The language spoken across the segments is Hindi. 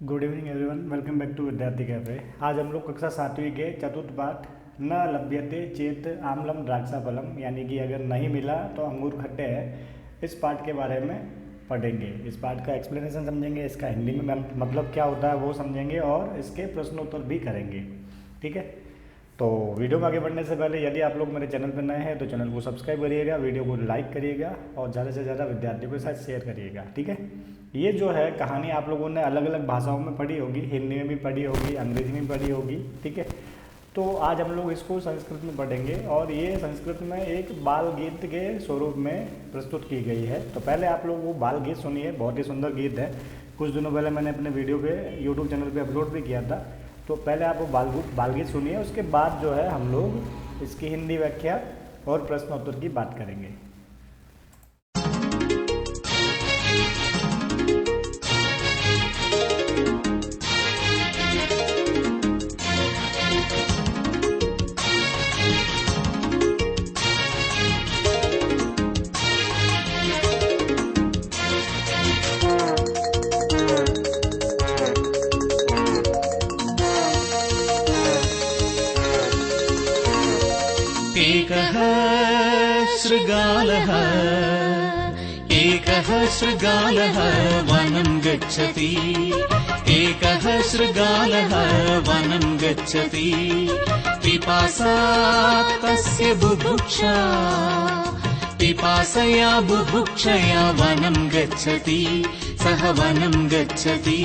Good evening everyone, welcome back to Vidyarthi cafe. आज हम लोग कक्षा 7वीं के चतुर्थ पाठ न लभ्यते चेत आम्लम द्राक्षाफलम, यानी कि अगर नहीं मिला तो अंगूर खट्टे हैं, इस पाठ के बारे में पढ़ेंगे। इस पाठ का एक्सप्लेनेशन समझेंगे, इसका हिंदी में मतलब क्या होता है वो समझेंगे और इसके प्रश्नोत्तर भी करेंगे। ठीक है, तो वीडियो में आगे बढ़ने से पहले यदि आप लोग मेरे चैनल पर नए हैं तो चैनल को सब्सक्राइब करिएगा, वीडियो को लाइक करिएगा और ज़्यादा से ज़्यादा विद्यार्थियों के साथ शेयर करिएगा। ठीक है, ये जो है कहानी आप लोगों ने अलग अलग भाषाओं में पढ़ी होगी, हिंदी में भी पढ़ी होगी, अंग्रेजी में पढ़ी होगी। ठीक है, तो आज हम लोग इसको संस्कृत में पढ़ेंगे और ये संस्कृत में एक बाल गीत के स्वरूप में प्रस्तुत की गई है। तो पहले आप लोग वो बाल गीत सुनिए, बहुत ही सुंदर गीत है। कुछ दिनों पहले मैंने अपने वीडियो पे यूट्यूब चैनल पे अपलोड भी किया था। तो पहले आप वो बाल गीत सुनिए, उसके बाद जो है हम लोग इसकी हिंदी व्याख्या और प्रश्नोत्तर की बात करेंगे। एकः शृगालः वनं गच्छति। एकः शृगालः वनं गच्छति। पिपासात् तस्य बुभुक्षा, पिपासया बुभुक्षया वनं गच्छति, सः वनं गच्छति।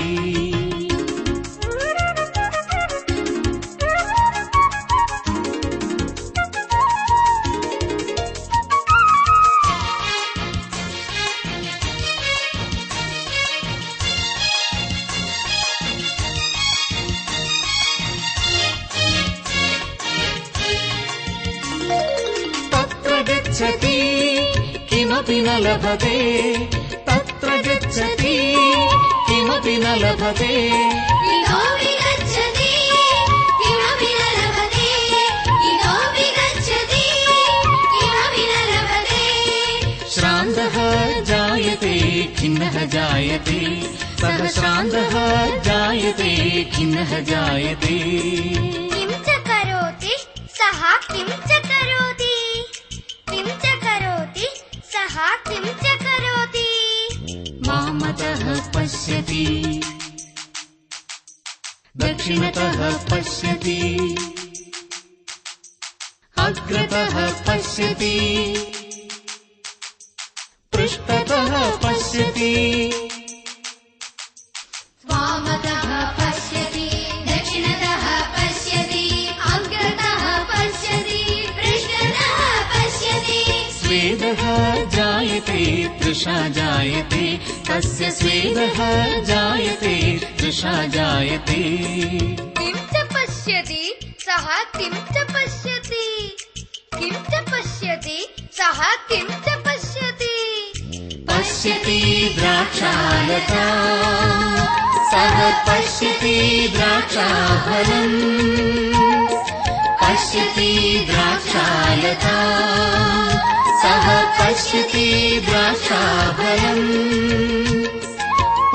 किमपि न लभते, तत्र गच्छति किमपि न लभते। इतोऽपि गच्छति किमपि न लभते, इतोऽपि गच्छति किमपि न लभते। श्रान्तः जायते खिन्नः जायते, सः श्रान्तः जायते खिन्नः जायते। किं च करोति सः किं च करोति, किं च करोति सः किं च करोति। वामतः पश्यति, दक्षिणतः पश्यति, अग्रतः पश्यति, पृष्ठतः पश्यति। वामतः पश्यति, दक्षिणतः पश्यति, अग्रतः पश्यति, पृष्ठतः पश्यति। स्वेदः जायते तृषा जायते, तस्य स्वेदः जायते तृषा जायते। किं च पश्यति सः किं च पश्यति, किं च पश्यति सः किं च पश्यति। पश्यति द्राक्षालता, सः पश्यति द्राक्षाफलम्। पश्यति द्राक्षालता, सः पश्यति द्राक्षाफलम्।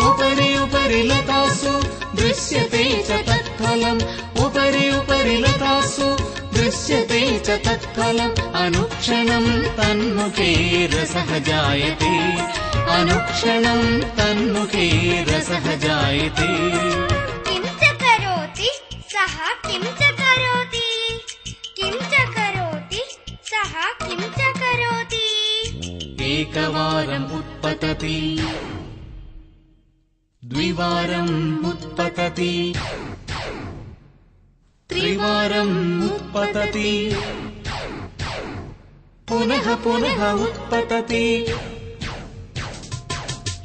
उपरि उपरि लतासु दृश्यते च तत्फलम्, उपरि उपरि लतासु दृश्यते च तत्फलम्। अनुक्षणं तन्मुखे रसः जायते, अनुक्षणं तन्मुखे रसः जायते। किं च करोति सः किं च करोति, किं च करोति सः किं च करोति। एकवारम् उत्पतति, द्विवारम् उत्पतति, त्रिवारम् उत्पतति, पुनः पुनः उत्पतति।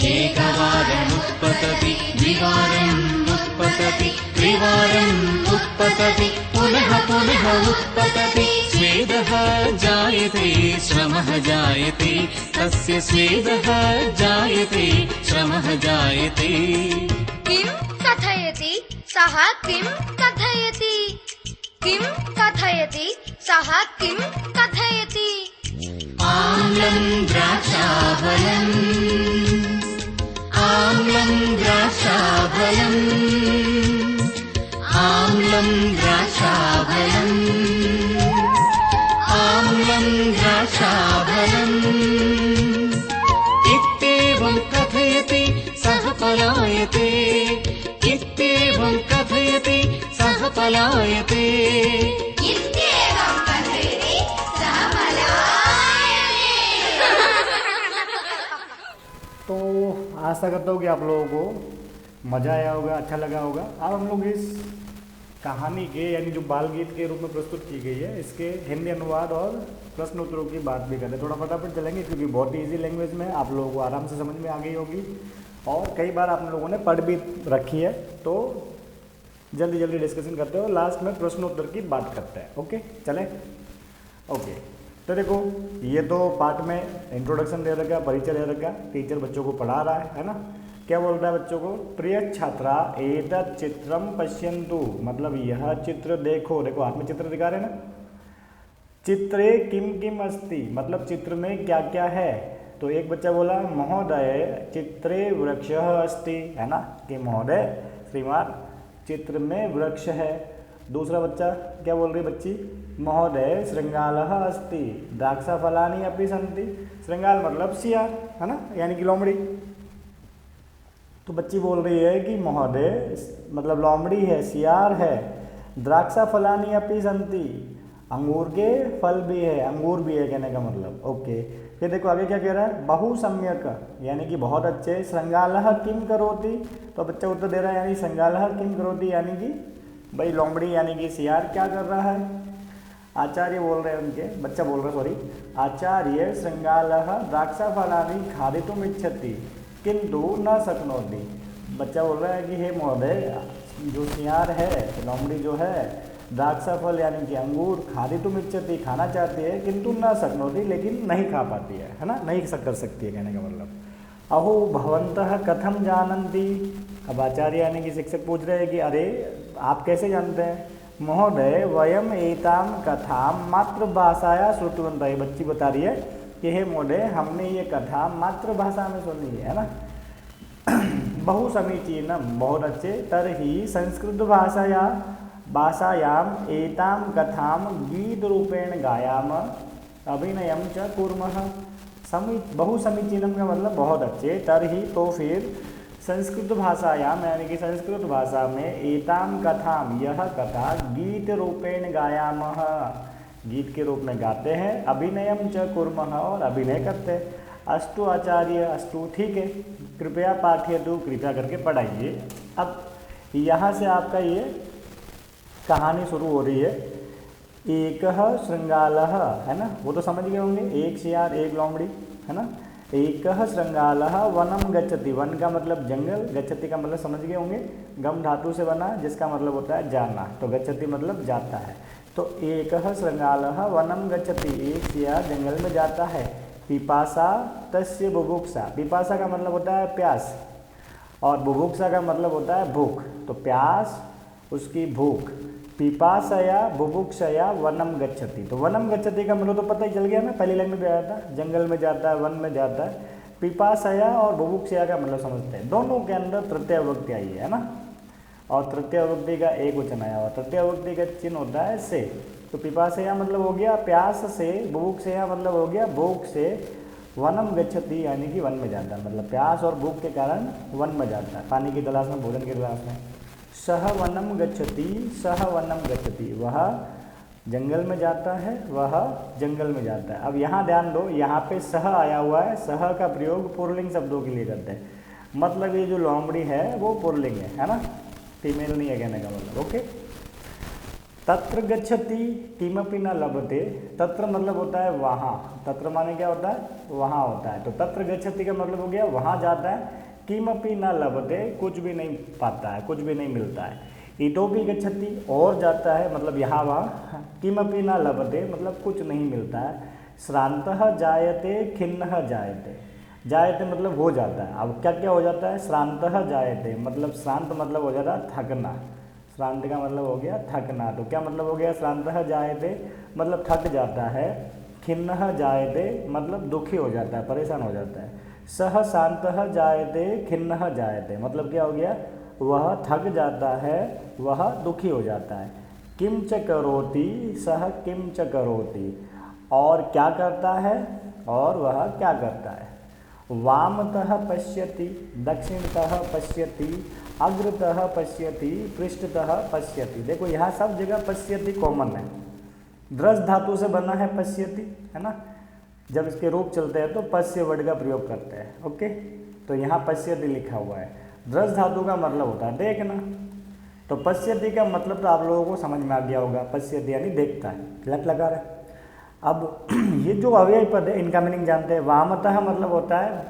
एकवारम् उत्पतति, द्विवारम् उत्पतति, त्रिवारम् उत्पतति, पुनः पुनः उत्पतति। स्वेदः जायते श्रमः जायते, तस्य स्वेदः जायते श्रमः जायते। किं कथयति सः किं कथयति, किं कथयति सः किं कथयति। आम्लं द्राक्षाफलम्, आम्लं द्राक्षाफलम् आम्लं द्राक्षाफलम् आम्लं द्राक्षाफलम् इत्येवं कथयति सः पलायते इत्येवं कथयति सः पलायते इत्येवं कथयति सः पलायते। तो आशा करता हूँ कि आप लोगों को मज़ा आया होगा, अच्छा लगा होगा। अब हम लोग इस कहानी के यानी जो बाल गीत के रूप में प्रस्तुत की गई है इसके हिंदी अनुवाद और प्रश्न उत्तरों की बात भी करें। थोड़ा फटाफट चलेंगे क्योंकि बहुत ही ईजी लैंग्वेज में आप लोगों को आराम से समझ में आ गई होगी और कई बार आप लोगों ने पढ़ भी रखी है। तो जल्दी जल्दी डिस्कशन करते हो, लास्ट में प्रश्न उत्तर की बात करते हैं। ओके चलें। ओके तो देखो ये तो पार्ट में इंट्रोडक्शन दे रखा, परिचय दे रखा, टीचर बच्चों को पढ़ा रहा है ना। क्या बोल रहा है बच्चों को? प्रिय छात्रा एतत् चित्रम पश्यन्तु, मतलब यह चित्र देखो। देखो हाथ में चित्र दिखा रहे हैं ना। चित्रे किम किम अस्ति, मतलब चित्र में क्या क्या है। तो एक बच्चा बोला महोदय चित्रे वृक्षः अस्ति, है ना कि महोदय श्रीमान चित्र में वृक्ष है। दूसरा बच्चा क्या बोल रही बच्ची? महोदय श्रृंगालः अस्ति द्राक्षाफलानि अपि सन्ति। श्रृंगाल मतलब सियार, है ना, यानी कि लोमड़ी। तो बच्ची बोल रही है कि महोदय मतलब लोमड़ी है, सियार है। द्राक्षाफलानि अपि सन्ति, अंगूर के फल भी है, अंगूर भी है कहने का मतलब। ओके फिर देखो आगे क्या कह रहा है? बहु सम्यक यानी कि बहुत अच्छे। श्रृंगालः किम करोति, तो बच्चा उत्तर दे रहा है यानी श्रृंगालः किम करोति यानी कि भाई लोमड़ी यानी कि सियार क्या कर रहा है। आचार्य बोल रहे हैं उनके, बच्चा बोल रहा सॉरी, आचार्य श्रृंगालः द्राक्षाफलानि खादितुम् इच्छति किंतु न शक्नोति। बच्चा बोल रहा है कि हे महोदय जो सियार है, लोमड़ी जो है, द्राक्षाफल यानी कि अंगूर खादितुम् इच्छति खाना चाहती है किंतु न शक्नोति लेकिन नहीं खा पाती है ना, नहीं कर सकती है कहने का मतलब। अहो भवन्तः कथम जानन्ति, अब आचार्य यानी कि शिक्षक पूछ रहे हैं कि अरे आप कैसे जानते हैं? महोदय वयम एतां कथां मातृभाषाया श्रुतवन्तः, बच्ची बता रही है कि हे महोदय हमने ये कथा मातृभाषा में सुनी है ना। बहु समीचीनम बहुत अच्छे। तरही संस्कृत भाषायाम एतां कथां गीत रूपेण गायाम अभिनयम च कुर्मः। बहु समीचीनम का मतलब बहुत अच्छे। तरही तो फिर संस्कृत भाषायाम यानी कि संस्कृत भाषा में एतां कथां यह कथा गीत रूपेण गायामः गीत के रूप में गाते हैं। अभिनयम च कुर्मः और अभिनय करते हैं। अस्तु आचार्य अस्तु ठीक है, कृपया पाठयतु कृपया करके पढ़ाइए। अब यहाँ से आपका ये कहानी शुरू हो रही है। एक श्रृंगालः है ना, वो तो समझ गए होंगे, एक सियार एक लोमड़ी है ना। एक श्रृंगालः वनम गच्छति, वन का मतलब जंगल, गच्छति का मतलब समझ गए होंगे, गम धातु से बना जिसका मतलब होता है जाना, तो गच्छति मतलब जाता है। तो एक श्रृंगालः वनम गच्छति, एक सियार जंगल में जाता है। पिपासा तस्य बुभुक्षा, पिपासा का मतलब होता है प्यास और बुभुक्षा का मतलब होता है भूख, तो प्यास उसकी भूख। पिपासया बुभुक्षया वनम गच्छति, तो वनम गच्छति का मतलब तो पता ही चल गया ना, पहली लाइन में भी आया था, जंगल में जाता है, वन में जाता है। पिपासया और बुभुक्षया का मतलब समझते हैं, दोनों के अंदर तृतीय विभक्ति आई है ना, और तृतीय विभक्ति का एक वचन आया हुआ। तृतीय विभक्ति का चिन्ह होता है से, तो पिपासया मतलब हो गया प्यास से, बुभुक्षया मतलब हो गया भूख से, वनम गच्छति यानी कि वन में जाता है, मतलब प्यास और भूख के कारण वन में जाता है, पानी की तलाश में, भोजन की तलाश में। सह वनम गच्छति, सह वनम गच्छति, वह जंगल में जाता है, वह जंगल में जाता है। अब यहाँ ध्यान दो, यहाँ पे सह आया हुआ है, सह का प्रयोग पुल्लिंग शब्दों के लिए करते हैं, मतलब ये जो लोमड़ी है वो पुल्लिंग है ना, फीमेल नहीं है कहने का मतलब। ओके, तत्र गच्छति किमपि न लभते, तत्र मतलब होता है वहाँ, तत्र माने क्या होता है वहाँ होता है, तो तत्र गच्छति का मतलब हो गया वहाँ जाता है। किमपि न लभते कुछ भी नहीं पाता है, कुछ भी नहीं मिलता है। इतोपि गच्छति और जाता है, मतलब यहाँ वहाँ। किमपि न लभते मतलब कुछ नहीं मिलता है। श्रान्तः जायते खिन्नः जायते, जायते मतलब हो जाता है। अब क्या क्या हो जाता है? श्रान्तः जायते मतलब श्रांत मतलब हो जाता है थकना, श्रांत का मतलब हो गया थकना, तो क्या मतलब हो गया? श्रान्तः जायते मतलब थक जाता है। खिन्नः जायते मतलब दुखी हो जाता है, परेशान हो जाता है। सह शांतः जायते खिन्नः जायते, मतलब क्या हो गया, वह थक जाता है, वह दुखी हो जाता है। किम च करोति सह किम च करोति, और क्या करता है, और वह क्या करता है। वामतः पश्यति दक्षिणतः पश्यति अग्रतः पश्यति पृष्ठतः पश्यति। देखो यहाँ सब जगह पश्यति कॉमन है, द्रस धातु से बना है पश्यति, है ना। जब इसके रूप चलते हैं तो पश्य वर्ड का प्रयोग करते हैं। ओके, तो यहाँ पश्यति लिखा हुआ है। द्रस धातु का मतलब होता है देखना, तो पश्यति का मतलब तो आप लोगों को समझ में आ गया होगा, पश्यति यानी देखता है, लट लगा रहा है। अब ये जो अव्यय पद है इनका मीनिंग जानते हैं। वामतः मतलब होता है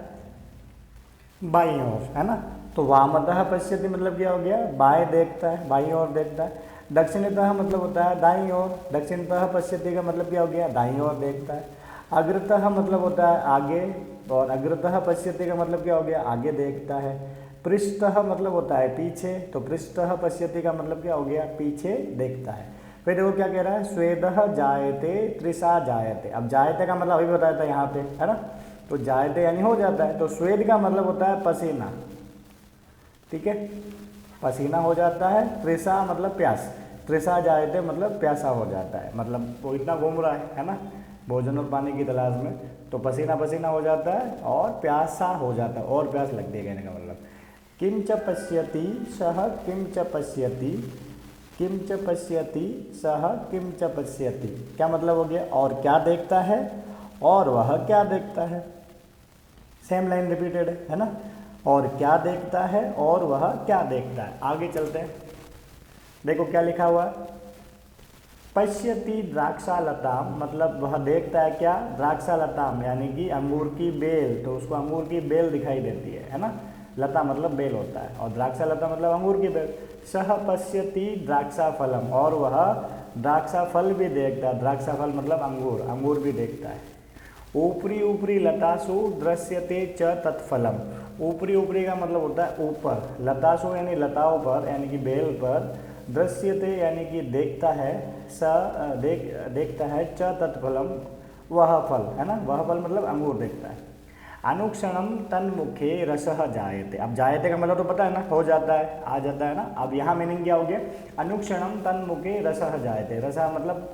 बाईं ओर, है ना, तो वामतः पश्यति मतलब क्या हो गया, बाएं देखता है, बाईं ओर देखता है। दक्षिणतः मतलब होता है दाईं ओर, दक्षिणतः पश्यति का मतलब क्या हो गया, दाईं ओर देखता है। अग्रतः मतलब होता है आगे, और अग्रतः पश्यति का मतलब क्या हो गया, आगे देखता है। पृष्ठतः मतलब होता है पीछे, तो पृष्ठतः पश्यति का मतलब क्या हो गया, पीछे देखता है। फिर देखो क्या कह रहा है, स्वेदः जायते तृषा जायते। अब जायते का मतलब अभी बताया था यहाँ पे, है ना, तो जायते यानी हो जाता है, तो स्वेद का मतलब होता है पसीना, ठीक है, पसीना हो जाता है। तृषा मतलब प्यास, तृषा जायते मतलब प्यासा हो जाता है, मतलब वो इतना घूम रहा है ना, भोजन और पानी की तलाश में, तो पसीना पसीना हो जाता है और प्यासा हो जाता है, और प्यास लगती है कहने का मतलब। किम च पश्यति सह किम च पश्यति, किम च पश्यति सह किम च पश्यति, क्या मतलब हो गया, और क्या देखता है, और वह क्या देखता है। सेम लाइन रिपीटेड है ना, और क्या देखता है और वह क्या देखता है। आगे चलते हैं, देखो क्या लिखा हुआ है, पश्यति द्राक्षालताम, मतलब वह देखता है क्या, द्राक्षालताम यानी कि अंगूर की बेल, तो उसको अंगूर की बेल दिखाई देती है ना, लता मतलब बेल होता है, और द्राक्षालता मतलब अंगूर की बेल। सह पश्यति द्राक्षाफलम, और वह द्राक्षाफल भी देखता है, द्राक्षाफल मतलब अंगूर, अंगूर भी देखता है। ऊपरी ऊपरी लतासु दृश्यते च तत्फलम, ऊपरी ऊपरी का मतलब होता है ऊपर, लतासु यानी लताओं पर यानी कि बेल पर, दृश्यते यानी कि देखता है, देखता है, च तत्फलम वह फल, है ना, वह फल मतलब अंगूर देखता है। अनुक्षणम तन्मुखे रसः जायते, अब जायते का मतलब तो पता है ना, हो जाता है, आ जाता है ना। अब यहाँ मीनिंग क्या हो गया, अनुक्षणम तन्मुखे रसः जायते, रसः मतलब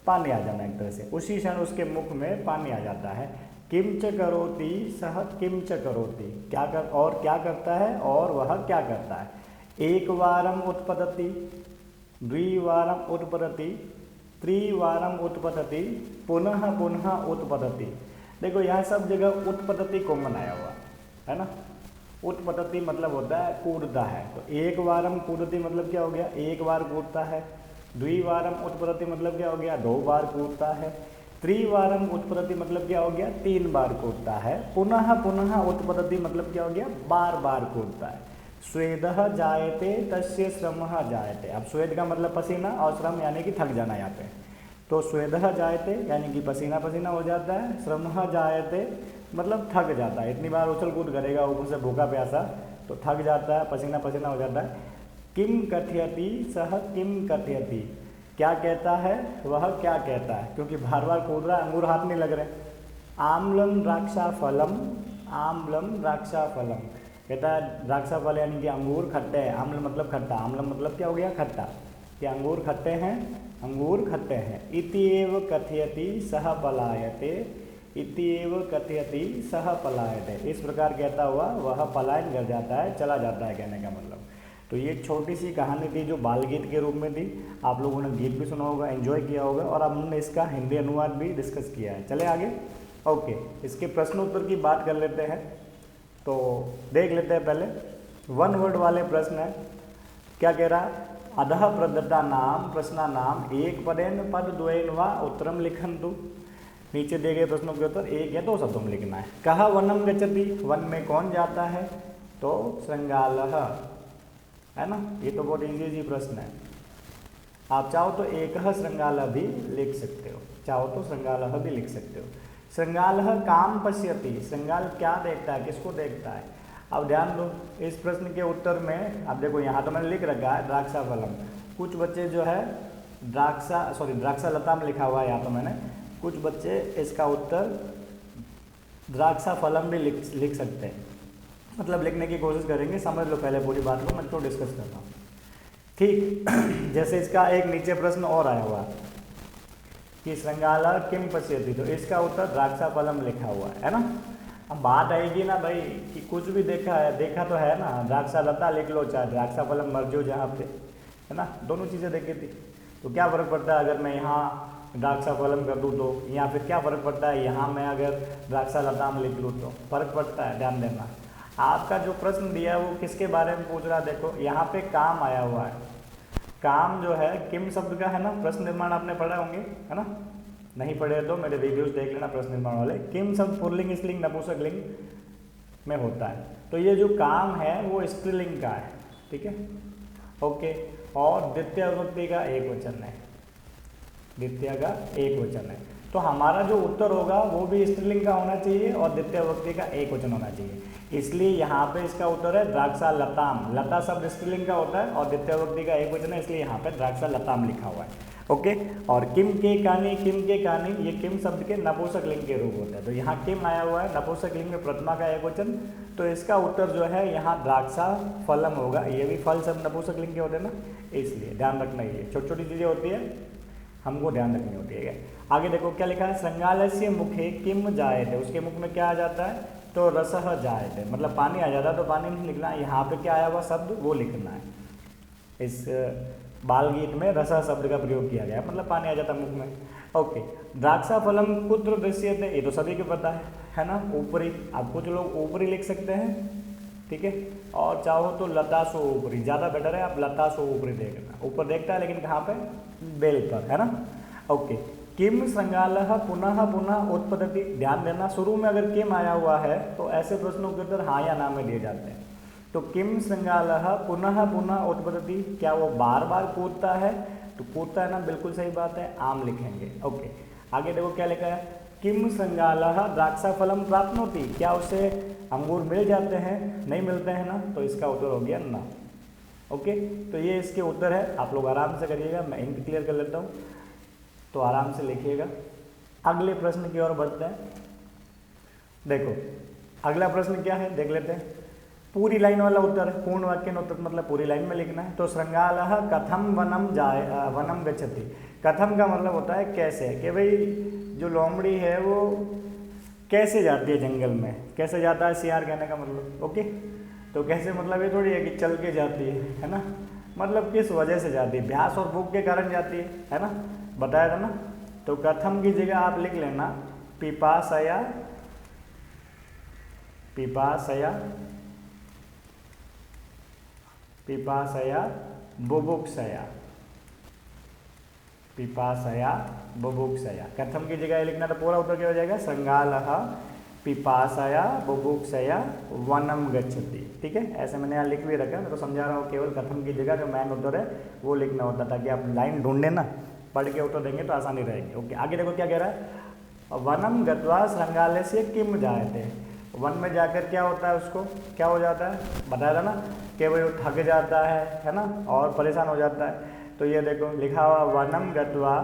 पानी आ जाना एक तरह से, उसी क्षण उसके मुख में पानी आ जाता है। किम च करोति सह किम च करोति, क्या कर, और क्या करता है, और वह क्या करता है। एक वारम उत्पतति द्विवारम उत्पतति त्रिवारम उत्पतति पुनः पुनः उत्पतति। देखो यहाँ सब जगह उत्पतति कॉमन आया हुआ है ना, उत्पतति मतलब होता है कूदता है, तो एक वारम कूदती मतलब क्या हो गया, एक बार कूदता है। द्विवारम उत्पतति मतलब क्या हो गया, दो बार कूदता है। त्रिवारम उत्पतति मतलब क्या हो गया, तीन बार कूदता है। पुनः पुनः उत्पतति मतलब क्या हो गया, बार बार कूदता है। स्वेदः जायते तस्य श्रमः जायते, अब स्वेद का मतलब पसीना और श्रम यानी कि थक जाना यहाँ पे, तो स्वेदः जायते यानी कि पसीना पसीना हो जाता है, श्रमः जायते मतलब थक जाता है, इतनी बार उछल कूद करेगा, ऊपर से भूखा प्यासा तो थक जाता है, पसीना पसीना हो जाता है। किम कथयति सह किम कथयति, क्या कहता है, वह क्या कहता है, क्योंकि बार बार कूद रहा है, अंगूर हाथ नहीं लग रहे। आम्लम द्राक्षाफलम, आम्लम द्राक्षाफलम, कहता है द्राक्षाफल यानी कि अंगूर खट्टे हैं, आम्ल मतलब खट्टा, आम्ल मतलब क्या हो गया, खट्टा, कि अंगूर खट्टे हैं, अंगूर खट्टे हैं। इति एव कथयति सह पलायते, इति एव कथयति सह पलायते, इस प्रकार कहता हुआ वह पलायन कर जाता है, चला जाता है कहने का मतलब। तो ये छोटी सी कहानी थी जो बाल गीत के रूप में थी, आप लोगों ने गीत भी सुना होगा, एंजॉय किया होगा, और अब हमने इसका हिंदी अनुवाद भी डिस्कस किया है। चले आगे, ओके, इसके प्रश्न उत्तर की बात कर लेते हैं, तो देख लेते हैं पहले। वन वर्ड वाले प्रश्न है, क्या कह रहा है, अधः प्रदत्ता नाम प्रश्ना नाम एक पदेन पद द्वयेन वा उत्तरम लिखन्तु। नीचे दिए गए प्रश्नों के उत्तर एक या दो शब्दों में लिखना है। कहाँ वनम गच्छति, वन में कौन जाता है, तो श्रृंगालः, है ना, ये तो बहुत इजी प्रश्न है। आप चाहो तो एक श्रृंगालः भी लिख सकते हो, चाहो तो श्रृंगालः भी लिख सकते हो। श्रृंगालः काम पश्यति, श्रृंगाल क्या देखता है, किसको देखता है। अब ध्यान दो, इस प्रश्न के उत्तर में अब देखो यहाँ तो मैंने लिख रखा है द्राक्षाफलम, कुछ बच्चे जो है द्राक्षालता में लिखा हुआ है यहाँ तो मैंने, कुछ बच्चे इसका उत्तर द्राक्षा फलम भी लिख सकते हैं, मतलब लिखने की कोशिश करेंगे। समझ लो पहले पूरी बात को, मैं तो डिस्कस करता हूँ। ठीक जैसे इसका एक नीचे प्रश्न और आया हुआ कि श्रृंगाला किम पश्यति, तो इसका उत्तर द्राक्षा फलम लिखा हुआ है ना। अब बात आएगी ना भाई कि कुछ भी देखा तो है ना, द्राक्षा लता लिख लो चाहे द्राक्षा फलम मर जो जहाँ पे, है ना, दोनों चीज़ें देखी थी। तो क्या फ़र्क पड़ता है अगर मैं यहाँ द्राक्षा फलम कर दूँ तो, या फिर क्या फ़र्क पड़ता है यहाँ मैं अगर द्राक्षा लताम लिख लूँ तो, फ़र्क पड़ता है, ध्यान देना। आपका जो प्रश्न दिया है वो किसके बारे में पूछ रहा है, देखो यहाँ पे काम आया हुआ है। काम जो है किम शब्द का है ना, प्रश्न निर्माण आपने पढ़ा होंगे, है ना, नहीं पढ़े तो मेरे वीडियोस देख लेना प्रश्न निर्माण वाले। किम शब्द पुल्लिंग स्त्रीलिंग नपुंसक लिंग में होता है, तो ये जो काम है वो स्त्रीलिंग का है, ठीक है, ओके। और द्वितीय विभक्ति का एक वचन है, द्वितीय का एक वचन है, तो हमारा जो उत्तर होगा वो भी स्त्रीलिंग का होना चाहिए और द्वितीय विभक्ति का एक वचन होना चाहिए। इसलिए यहाँ पे इसका उत्तर है द्राक्षा लताम। लता शब्द स्त्रीलिंग का होता है और द्वितीय विभक्ति का एक वचन है, इसलिए यहाँ पे द्राक्षा लताम लिखा हुआ है, ओके। और किम के कानी, किम के कानी, ये किम शब्द के नपुंसक लिंग के रूप होते हैं, तो यहाँ किम आया हुआ है नपुंसक लिंग में प्रथमा का एक वचन, तो इसका उत्तर जो है यहाँ द्राक्षा फलम होगा। ये भी फल शब्द नपुंसक लिंग के होते हैं ना, इसलिए ध्यान रखना, ये छोटी छोटी चीज़ें होती है हमको ध्यान रखनी होती है। आगे देखो क्या लिखा है, श्रृंगालस्य मुखे किम जायते, उसके मुख में क्या आ जाता है, तो रसः जायते, मतलब पानी आ जाता है, तो पानी नहीं लिखना है, यहाँ पे क्या आया हुआ शब्द वो लिखना है। इस बाल गीत में रसः शब्द का प्रयोग किया गया, मतलब पानी आ जाता है मुख में, ओके। द्राक्षा फलम कुत्र दृश्यते, ये तो सभी को पता है ना, ऊपरी। अब कुछ लोग ऊपरी लिख सकते हैं, ठीक है, और चाहो तो लतासो ऊपरी, ज़्यादा बेटर है, आप लतासो ऊपरी देखना, ऊपर देखता है लेकिन कहाँ पे, बेल पर, है ना, ओके। किम श्रृंगालः पुनः पुनः उत्पतति, ध्यान देना शुरू में अगर किम आया हुआ है तो ऐसे प्रश्नों के उत्तर हाँ या ना में दिए जाते हैं। तो किम श्रृंगालः पुनः पुनः उत्पतति, क्या वो बार बार कूदता है, तो कूदता है ना, बिल्कुल सही बात है, आम लिखेंगे, ओके। आगे देखो क्या लिखा है, किम श्रृंगालः द्राक्षा फलम प्राप्नोति, क्या उसे अंगूर मिल जाते हैं, नहीं मिलते हैं ना, तो इसका उत्तर हो गया ना, ओके। तो ये इसके उत्तर है, आप लोग आराम से करिएगा, मैं इंक क्लियर कर लेता हूँ, तो आराम से लिखिएगा। अगले प्रश्न की ओर बढ़ते हैं। देखो अगला प्रश्न क्या है, देख लेते हैं। पूरी लाइन वाला उत्तर है, पूर्ण वाक्य उत्तर मतलब पूरी लाइन में लिखना है। तो श्रृंगालः कथम वनम गच्छति, कथम का मतलब होता है कैसे, कि भाई जो लोमड़ी है वो कैसे जाती है जंगल में, कैसे जाता है सियार कहने का मतलब, ओके। तो कैसे मतलब ये थोड़ी है कि चल के जाती है ना, मतलब किस वजह से जाती है, प्यास और भूख के कारण जाती है ना, बताया था ना। तो कथम की जगह आप लिख लेना पिपासया, पिपासया, पिपासया बुभुक्षया, पिपासया बुभुक्षया। कथम की जगह लिखना तो पूरा उत्तर क्या हो जाएगा, श्रृंगालः पिपासया बुभुक्षया वनम गच्छति, ठीक है। ऐसे मैंने यहाँ लिख भी रखा है, मैं तो समझा रहा हूँ, केवल कथम की जगह जो मैन उत्तर है वो लिखना होता, ताकि आप लाइन ढूंढे ना, पढ़ के उत्तर देंगे तो आसानी रहेगी, ओके। आगे देखो क्या कह रहा है, वनम गत्वा श्रृंगालस्य किम जायते, वन में जाकर क्या होता है, उसको क्या हो जाता है, बताया था ना, कि वो थक जाता है ना, और परेशान हो जाता है। तो ये देखो लिखा हुआ वनम गत्वा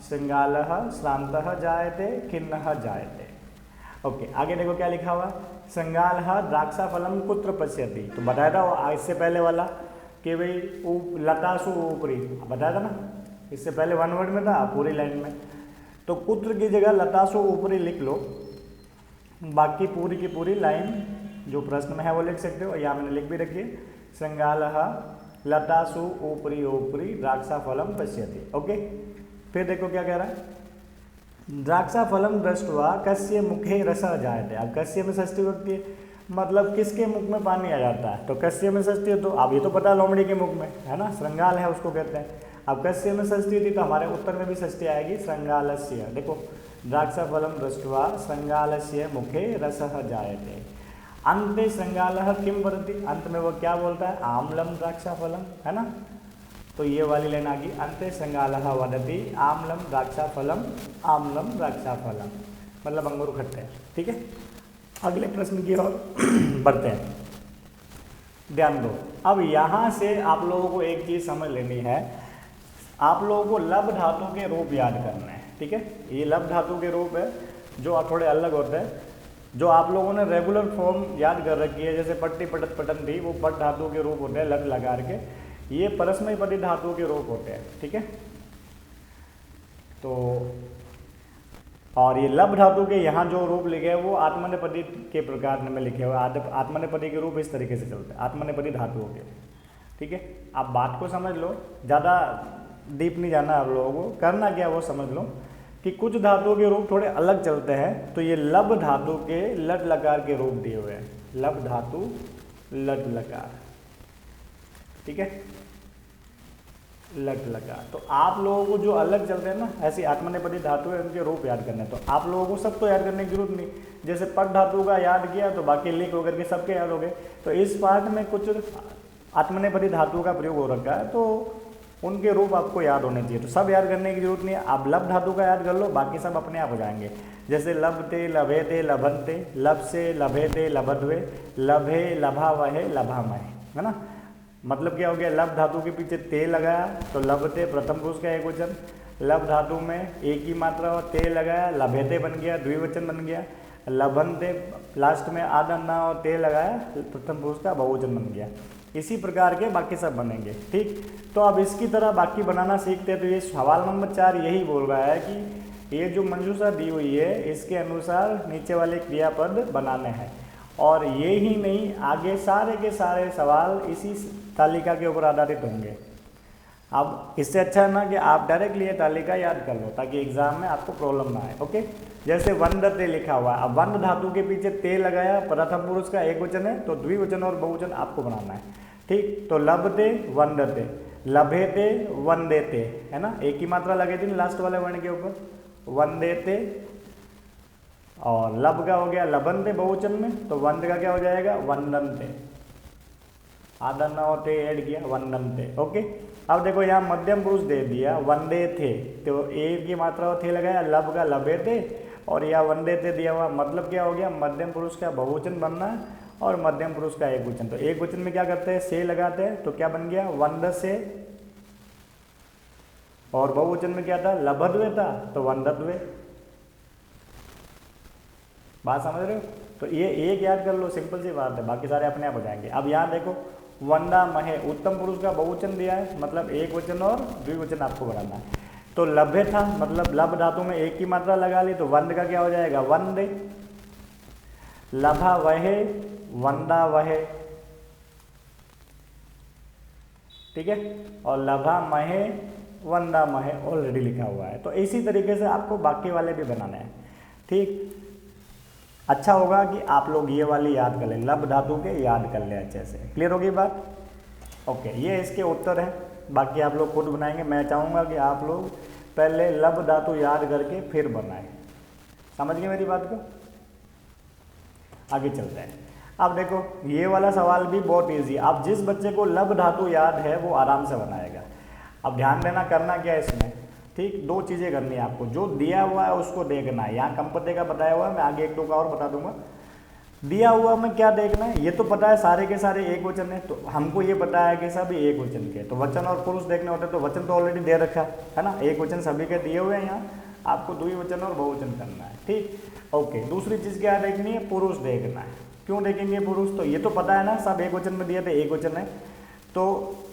श्रृंगालः श्रान्तः जायते खिन्नः जायते, ओके। आगे देखो क्या लिखा हुआ, श्रृंगालः द्राक्षा फलम कुत्र पश्यति, तो बताया था इससे पहले वाला कि भाई लतासु ऊपरी, बताया था ना, इससे पहले वन वर्ड में था, पूरी लाइन में। तो कुत्र की जगह लतासु ऊपरी लिख लो, बाकी पूरी की पूरी लाइन जो प्रश्न में है वो लिख सकते हो, या मैंने लिख भी रखी है, श्रृंगालः लतासु ऊपरी ऊपरी द्राक्षा फलम पश्यति, ओके। फिर देखो क्या कह रहा है, द्राक्षा फलम दृष्ट्वा कस्य मुखे रसः जायते, अब कस्य में षष्ठी विभक्ति है, मतलब किसके मुख में पानी आ जाता है, तो कस्य में षष्ठी है, तो अब ये तो पता है लोमड़ी के मुख में, है ना, श्रृंगाल है उसको कहते हैं। अब कस्य में षष्ठी थी तो हमारे उत्तर में भी षष्ठी आएगी, श्रृंगालस्य। देखो द्राक्षा फलम दृष्ट्वा श्रृंगालस्य मुखे रसः जायते, अंते श्रृंगालः किम वदति, अंत में वो क्या बोलता है, आम्लम द्राक्षा फलम, है ना, तो ये वाली लाइन आ गई, अंते श्रृंगालः वदति आम्लम द्राक्षा फलम, आम्लम द्राक्षा फलम, मतलब अंगूर खट्टे, ठीक है। अगले प्रश्न की ओर बढ़ते हैं, ध्यान दो। अब यहाँ से आप लोगों को एक चीज़ समझ लेनी है, आप लोगों को लब धातु के रूप याद करने हैं, ठीक है। ये लब धातु के रूप है जो थोड़े अलग होते हैं, जो आप लोगों ने रेगुलर फॉर्म याद कर रखी है, जैसे पट्टी पटत पटन थी, वो पट धातु के रूप होते हैं लट लकार के, ये परस्मैपदी धातु के रूप होते हैं, ठीक है। तो और ये लब धातु के यहाँ जो रूप लिखे हैं वो आत्मनेपदी के प्रकार में लिखे हुए, आत्मनेपदी के रूप इस तरीके से चलते हैं आत्मनेपदी धातुओं के, ठीक है। आप बात को समझ लो, ज़्यादा डीप नहीं जाना आप लोगों को, करना क्या वो समझ लो कि कुछ धातुओं के रूप थोड़े अलग चलते हैं। तो ये लब धातु के लट लकार के रूप दिए हुए हैं, लब धातु लट लकार, ठीक है, लट लकार। तो आप लोगों को जो अलग चलते हैं ना, ऐसी आत्मनेपदी धातु है, उनके रूप याद करने। तो आप लोगों को सब तो याद करने की जरूरत नहीं, जैसे पट धातु का याद किया तो बाकी लिख वगैरह के सबके याद हो गए। तो इस पार्ट में कुछ आत्मनेपदी धातु का प्रयोग हो रखा है, तो उनके रूप आपको याद होने चाहिए। तो सब याद करने की जरूरत नहीं है, आप लब धातु का याद कर लो, बाकी सब अपने आप हो जाएंगे। जैसे लभते लभेते लभनते, लब से लभेते लभद्वे, लभे लभा वहे लभामहे, है ना। मतलब क्या हो गया, लब धातु के पीछे ते लगाया तो लभते प्रथम पुरुष का एक वचन, लब धातु में एक ही मात्रा और ते लगाया, लभेते बन गया द्विवचन बन गया, लभनते लास्ट में आधा ना और ते लगाया प्रथम पुरुष का बहुवचन बन गया। इसी प्रकार के बाकी सब बनेंगे, ठीक। तो अब इसकी तरह बाकी बनाना सीखते हैं। तो ये सवाल नंबर 4 यही बोल रहा है कि ये जो मंजूषा दी हुई है इसके अनुसार नीचे वाले क्रियापद बनाने हैं। और ये ही नहीं, आगे सारे के सारे सवाल इसी तालिका के ऊपर आधारित होंगे। अब इससे अच्छा है ना कि आप डायरेक्टली ये तालिका याद कर लो, ताकि एग्जाम में आपको प्रॉब्लम ना आए, ओके। जैसे वंदते लिखा हुआ है, अब वंद धातु के पीछे ते लगाया, प्रथम पुरुष का एक वचन है, तो द्विवचन और बहुवचन आपको बनाना है, ठीक। तो लभते वंदते, लभेते वंदेते, है ना, एक ही मात्रा लगे थी लास्ट वाले वर्ण के ऊपर, वंदेते। और लब का हो गया लबनते बहुवचन में, तो वंद का क्या हो जाएगा वंदनते, आधा न होते ऐड किया वंदनते, ओके। अब देखो यहाँ मध्यम पुरुष दे दिया वंदे थे, तो एक की मात्रा और थे लगाया, लब का लबे थे, और यह वंदे थे दिया हुआ, मतलब क्या हो गया मध्यम पुरुष का बहुवचन बनना है और मध्यम पुरुष का एक वचन। तो एक वचन में क्या करते हैं से लगाते हैं, तो क्या बन गया वंद से, और बहुवचन में क्या था लभद्वे था, तो वंदत्वे। बात समझ रहे हो। तो ये एक याद कर लो, सिंपल सी बात है, बाकी सारे अपने आप हो जाएंगे। अब यहाँ देखो वंदा महे, उत्तम पुरुष का बहुवचन दिया है, मतलब एक वचन और द्विवचन आपको बनाना है। तो लभे था, मतलब लब धातु में एक की मात्रा लगा ली, तो वंद का क्या हो जाएगा वंदे। लभा वहे वंदा वहे, ठीक है। और लभा महे वंदा महे ऑलरेडी लिखा हुआ है। तो इसी तरीके से आपको बाकी वाले भी बनाने हैं, ठीक। अच्छा होगा कि आप लोग ये वाली याद कर लें, लब धातु के याद कर लें अच्छे से। क्लियर होगी बात, ओके। ये इसके उत्तर है, बाकी आप लोग खुद बनाएंगे। मैं चाहूँगा कि आप लोग पहले लब धातु याद करके फिर बनाएं। समझ गए मेरी बात को। आगे चलते हैं। अब देखो ये वाला सवाल भी बहुत ईजी, अब जिस बच्चे को लब धातु याद है वो आराम से बनाएगा। अब ध्यान देना, करना क्या है इसमें, ठीक, दो चीज़ें करनी है आपको। जो दिया हुआ है उसको देखना है, यहाँ कंपते का बताया हुआ है, मैं आगे एक दो का और बता दूंगा। दिया हुआ में क्या देखना है, ये तो पता है सारे के सारे एक वचन है, तो हमको ये पता है कि सभी एक वचन के, तो वचन और पुरुष देखने होते हैं। तो वचन तो ऑलरेडी दे रखा है ना, एक वचन सभी के दिए हुए हैं, यहाँ आपको द्विवचन और बहुवचन करना है, ठीक, ओके। दूसरी चीज़ क्या देखनी है, पुरुष देखना है। क्यों देखेंगे पुरुष, तो ये तो पता है ना सब एक वचन में दिए थे, एक वचन है, तो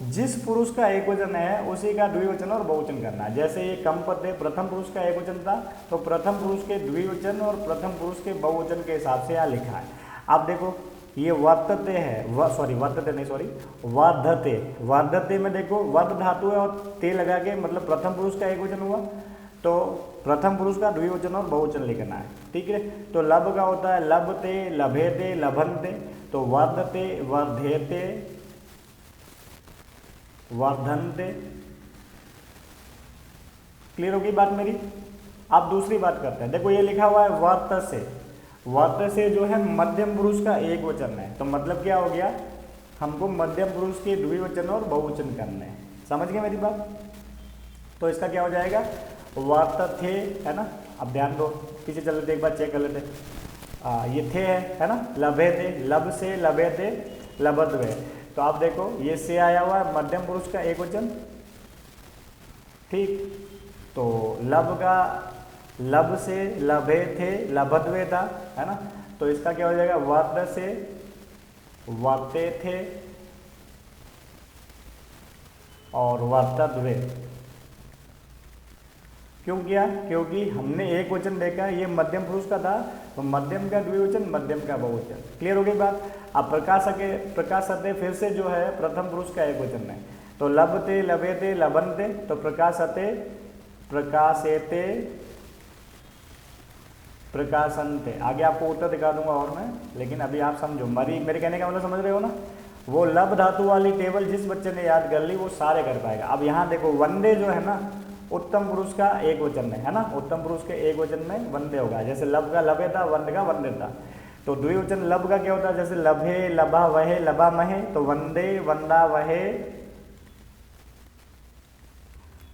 जिस पुरुष का एक वचन है उसी का द्विवचन और बहुवचन करना है। जैसे ये कंपत है, प्रथम पुरुष का एक वचन था, तो प्रथम पुरुष के द्विवचन और प्रथम पुरुष के बहुवचन के हिसाब से यहाँ लिखा है। आप देखो ये वर्तते है, वर्तते नहीं सॉरी वर्धते, वर्धते में देखो वर्ध धातु है और ते लगा के, मतलब प्रथम पुरुष का एक वचन हुआ, तो प्रथम पुरुष का द्विवचन और बहुवचन लिखना है, ठीक है। तो लब का होता है लभते लभेते लभनते, तो वर्धते वर्धेते वर्धनते। क्लियर होगी बात मेरी। अब दूसरी बात करते हैं, देखो ये लिखा हुआ है वर्त से, वर्त से जो है मध्यम पुरुष का एक वचन है, तो मतलब क्या हो गया, हमको मध्यम पुरुष के द्विवचन और बहुवचन करने हैं। समझ गए मेरी बात। तो इसका क्या हो जाएगा वर्त थे, है ना। अब ध्यान दो, पीछे चल लेते एक बार चेक कर लेते, ये थे है ना, लभे थे, लब से लभे थे लभद्वे। तो आप देखो ये से आया हुआ है मध्यम पुरुष का एक वचन, ठीक। तो लब का लब से लभे थे लभद्वे था, है ना। तो इसका क्या हो जाएगा, वर्त से वर्ते थे और वर्तध्वे। क्यों किया, क्योंकि हमने एक वचन देखा, ये मध्यम पुरुष का था, तो मध्यम का द्विवचन, मध्यम का बहुवचन। क्लियर हो गई बात। अब प्रकाशते फिर से जो है प्रथम पुरुष का एक वचन है, तो लभते लभेते लभनते, तो प्रकाशते प्रकाशेते प्रकाशनते। आगे आपको उत्तर दिखा दूंगा और मैं, लेकिन अभी आप समझो, मेरे कहने का मतलब समझ रहे हो ना। वो लब धातु वाली टेबल जिस बच्चे ने याद कर ली वो सारे कर पाएगा। अब यहाँ देखो वंदे जो है ना, उत्तम पुरुष का एक वचन है ना, उत्तम पुरुष के एक वचन में वंदे होगा। जैसे लब का लभे था, वंद का वंदे था। तो द्विवचन लब का क्या होता है, जैसे लभे लभा वहे लभा महे, तो वंदे वंदा वहे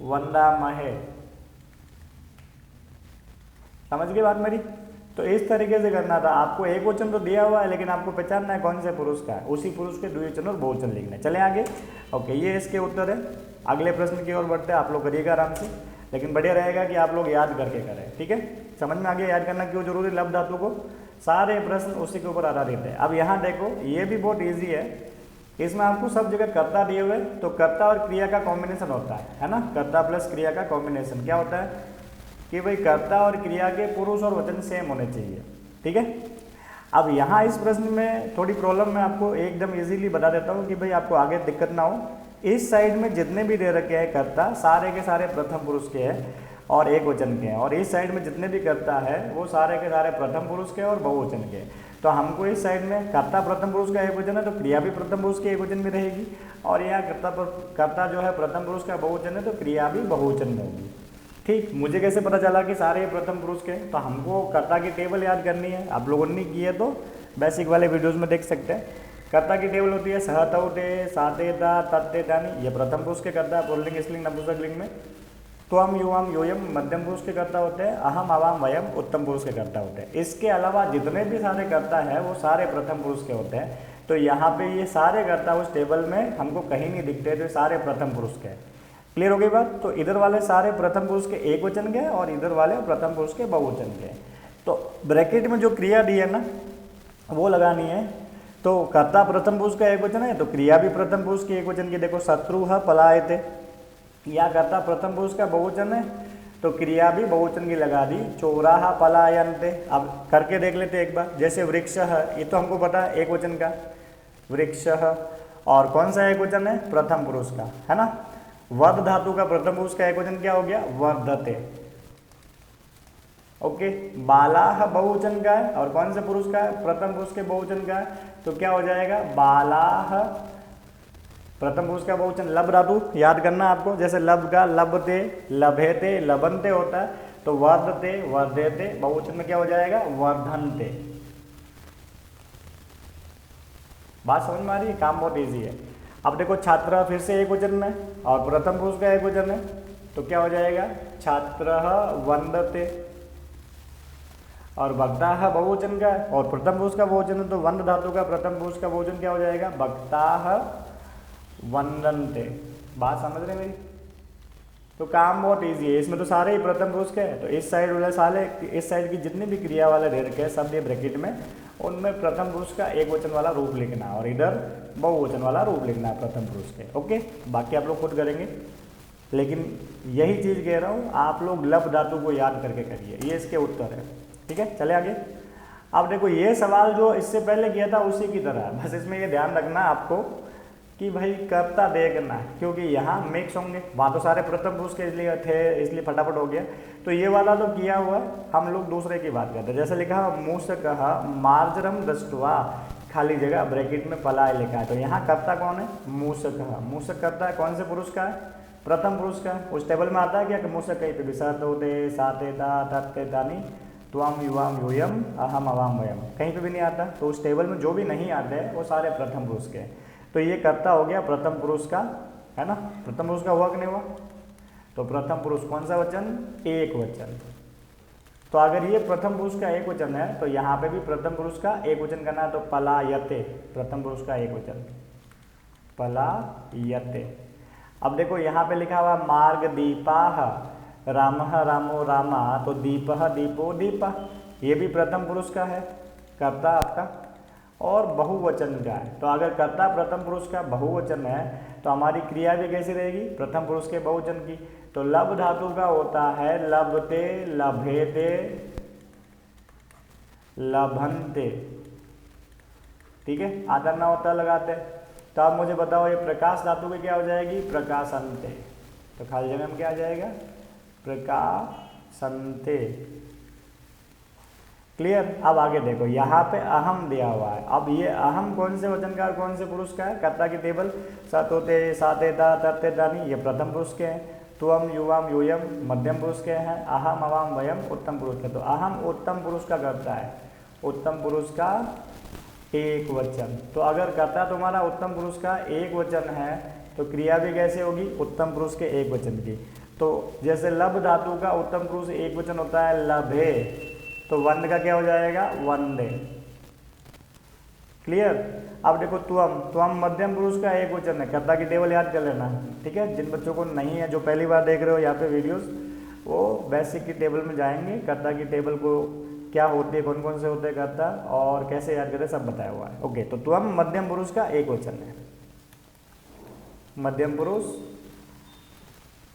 वंदा महे। समझ गए बात मेरी। तो इस तरीके से करना था आपको। एक वचन तो दिया हुआ है, लेकिन आपको पहचानना है कौन से पुरुष का है, उसी पुरुष के द्विवचन और बहुवचन लिखना है। चले आगे। ओके, ये इसके उत्तर है। अगले प्रश्न की ओर बढ़ते हैं। आप लोग करिएगा आराम से, लेकिन बढ़िया रहेगा कि आप लोग याद करके करें। ठीक है, समझ में आगे याद करना क्यों जरूरी, लब धातु को। सारे प्रश्न उसी के ऊपर आधारित है। अब यहाँ देखो, ये भी बहुत ईजी है। इसमें आपको सब जगह कर्ता दिए हुए, तो कर्ता और क्रिया का कॉम्बिनेशन होता है ना। कर्ता प्लस क्रिया का कॉम्बिनेशन क्या होता है कि भाई कर्ता और क्रिया के पुरुष और वचन सेम होने चाहिए। ठीक है। अब यहाँ इस प्रश्न में थोड़ी प्रॉब्लम मैं आपको एकदम इजीली बता देता हूँ कि भाई आपको आगे दिक्कत ना हो। इस साइड में जितने भी दे रखे हैं कर्ता, सारे के सारे प्रथम पुरुष के हैं और एक वचन के हैं, और इस साइड में जितने भी कर्ता है वो सारे के सारे प्रथम पुरुष के और बहुवचन के। तो हमको इस साइड में कर्ता प्रथम पुरुष का एक वचन है, तो क्रिया भी प्रथम पुरुष के एक वचन में रहेगी, और यहाँ कर्ता जो है प्रथम पुरुष का बहुवचन है, तो क्रिया भी बहुवचन में होगी। ठीक, मुझे कैसे पता चला कि सारे प्रथम पुरुष के, तो हमको कर्ता की टेबल याद करनी है। आप लोगों ने की है तो बेसिक वाले वीडियोस में देख सकते हैं। कर्ता की टेबल होती है सहतौते, सातेता, तत्तेतानि, ये प्रथम पुरुष के कर्ता पुल्लिंग स्त्रीलिंग नपुंसक लिंग में। त्वम युवाम योयम मध्यम पुरुष के कर्ता होते हैं, अहम अवाम वयम उत्तम पुरुष के कर्ता होते हैं। इसके अलावा जितने भी सारे कर्ता है वो सारे प्रथम पुरुष के होते हैं। तो यहाँ पे ये सारे कर्ता उस टेबल में हमको कहीं नहीं दिखते, तो सारे प्रथम पुरुष के। क्लियर हो गई बात। तो इधर वाले सारे प्रथम पुरुष के एक वचन के और इधर वाले प्रथम पुरुष के बहुवचन के। तो ब्रैकेट में जो क्रिया दी है ना वो लगानी है। तो कर्ता प्रथम पुरुष का एक वचन है, तो क्रिया भी प्रथम पुरुष के एक वचन की। देखो शत्रुः पलायते, या कर्ता प्रथम पुरुष का बहुवचन है, तो क्रिया भी बहुवचन की लगा दी। चोराः पलायन्ते। अब करके देख लेते एक बार। जैसे वृक्षः, ये तो हमको पता है एक वचन का वृक्षः, और कौन सा एक वचन है, प्रथम पुरुष का, है ना। वर्ध धातु का प्रथम पुरुष का एक वचन क्या हो गया, वर्धते। ओके, बालाः बहुवचन का है, और कौन से पुरुष का है, प्रथम पुरुष के बहुवचन का है, तो क्या हो जाएगा, बालाः प्रथम पुरुष का बहुवचन। लब धातु याद करना आपको, जैसे लब का लभते, लभेते, लभनते होता है, तो वर्धते, वर्धेते, बहुवचन में क्या हो जाएगा, वर्धनते। बात समझ में आ रही है, काम बहुत इजी है। अब देखो छात्र फिर से एक वचन में और प्रथम पुरुष का एक वचन है, तो क्या हो जाएगा, छात्रः वंदते, और भक्ताः बहुवचन का है और प्रथम पुरुष का बहुवचन है, तो वंद धातु का प्रथम पुरुष का बहुवचन क्या हो जाएगा, भक्ताः वंदन्ते। बात समझ रहे मेरी। तो काम बहुत इजी है, इसमें तो सारे ही प्रथम पुरुष के हैं। तो इस साइड वाले सारे, इस साइड की जितने भी क्रिया वाले दे रखे हैं सब ये ब्रैकेट में, उनमें प्रथम पुरुष का एक वचन वाला रूप लिखना है और इधर बहुवचन वाला रूप लिखना है प्रथम पुरुष के। ओके, बाकी आप लोग खुद करेंगे, लेकिन यही चीज़ कह रहा हूँ, आप लोग लब धातु को याद करके करिए। ये इसके उत्तर है। ठीक है, चले आगे। अब देखो ये सवाल जो इससे पहले किया था उसी की तरह, बस इसमें ये ध्यान रखना है आपको कि भाई कर्ता देखना है, क्योंकि यहाँ मिक्स होंगे। वहाँ तो सारे प्रथम पुरुष के लिए थे, इसलिए फटाफट हो गया। तो ये वाला तो किया हुआ, हम लोग दूसरे की बात करते हैं। जैसे लिखा मूषकः मार्जरम दृष्ट्वा, खाली जगह ब्रैकेट में पलाय लिखा है, तो यहाँ कर्ता कौन है, मूषकः। मूषक कर्ता है कौन से पुरुष का है, प्रथम पुरुष का। उस टेबल में आता है क्या, मूषक कहीं पे भी सहतौते, सातेता, तत्तेतानि, त्वम युवाम यूयम, अहम अवाम वयम, कहीं पे भी नहीं आता। तो उस टेबल में जो भी नहीं आते हैं वो सारे प्रथम पुरुष के। तो ये कर्ता हो गया प्रथम पुरुष का, है ना। प्रथम पुरुष का हुआ कि नहीं हुआ, तो प्रथम पुरुष कौन सा वचन, एक वचन। तो अगर ये प्रथम पुरुष का एक वचन है, तो यहाँ पे भी प्रथम पुरुष का एक वचन करना है, तो पलायते, प्रथम पुरुष का एक वचन, पलायते। अब देखो यहाँ पे लिखा हुआ मार्ग दीपाः, रामः रामो रामा, तो दीपः दीपो दीपः, ये भी प्रथम पुरुष का है। कर्ता आपका और बहुवचन का है। तो अगर कर्ता प्रथम पुरुष का बहुवचन है तो हमारी क्रिया भी कैसी रहेगी, प्रथम पुरुष के बहुवचन की। तो लब धातु का होता है लभते, लभेते, लभन्ते, ठीक है, आदर ना होता लगाते। तो आप मुझे बताओ ये प्रकाश धातु की क्या हो जाएगी, प्रकाशन्ते। तो खाली जगह में क्या आ जाएगा, प्रकाशन्ते। क्लियर। अब आगे देखो, यहाँ पे अहम दिया हुआ है। अब ये अहम कौन से वचन का और कौन से पुरुष का है, कर्ता की टेबल सतोते, सातेता, तरते, तानी, ये प्रथम पुरुष के हैं। त्वम, युवाम, यूयम मध्यम पुरुष के हैं। अहम, अवाम, वयम उत्तम पुरुष के। तो अहम उत्तम पुरुष का कर्ता है, उत्तम पुरुष का एक वचन। तो अगर कर्ता तुम्हारा उत्तम पुरुष का एक वचन है तो क्रिया भी कैसे होगी, उत्तम पुरुष के एक वचन की। तो जैसे लब धातु का उत्तम पुरुष एक वचन होता है लभे, तो वंद का क्या हो जाएगा, वंदे। क्लियर। अब देखो त्वम, त्वम मध्यम पुरुष का एक वचन है, कर्ता की टेबल याद कर लेना, ठीक है। जिन बच्चों को नहीं है, जो पहली बार देख रहे हो यहाँ पे वीडियोस, वो बेसिक की टेबल में जाएंगे, कर्ता की टेबल को क्या होती है, कौन कौन से होते हैं कर्ता और कैसे याद करें सब बताया हुआ है। ओके, तो त्वम मध्यम पुरुष का एक वचन है, मध्यम पुरुष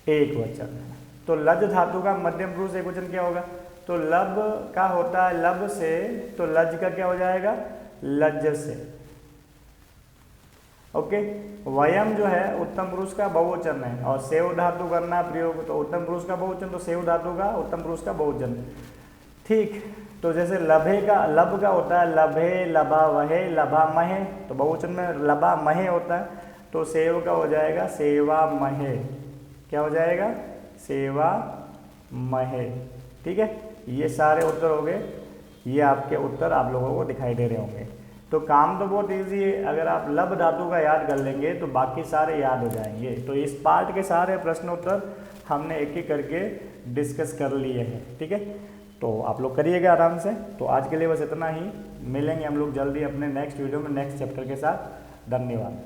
एक वचन है। तो लज धातु का मध्यम पुरुष एक वचन क्या होगा, तो लब का होता है लब से, तो लज का क्या हो जाएगा, लज से। ओके। वयम जो है उत्तम पुरुष का बहुवचन है और सेव धातु करना प्रयोग, तो उत्तम पुरुष का बहुवचन, तो सेव धातु का उत्तम पुरुष का बहुवचन। ठीक। तो जैसे लभे का, लब का होता है लभे, लभा वहे, लभा महे, तो बहुवचन में लभा महे होता है। तो सेव का हो जाएगा सेवा महे, क्या हो जाएगा, सेवा महे। ठीक है। ये सारे उत्तर हो गए, ये आपके उत्तर आप लोगों को दिखाई दे रहे होंगे। तो काम तो बहुत इजी है, अगर आप लब धातु का याद कर लेंगे तो बाकी सारे याद हो जाएंगे। तो इस पार्ट के सारे प्रश्न उत्तर हमने एक एक करके डिस्कस कर लिए हैं, ठीक है। तो आप लोग करिएगा आराम से। तो आज के लिए बस इतना ही, मिलेंगे हम लोग जल्दी अपने नेक्स्ट वीडियो में नेक्स्ट चैप्टर के साथ। धन्यवाद।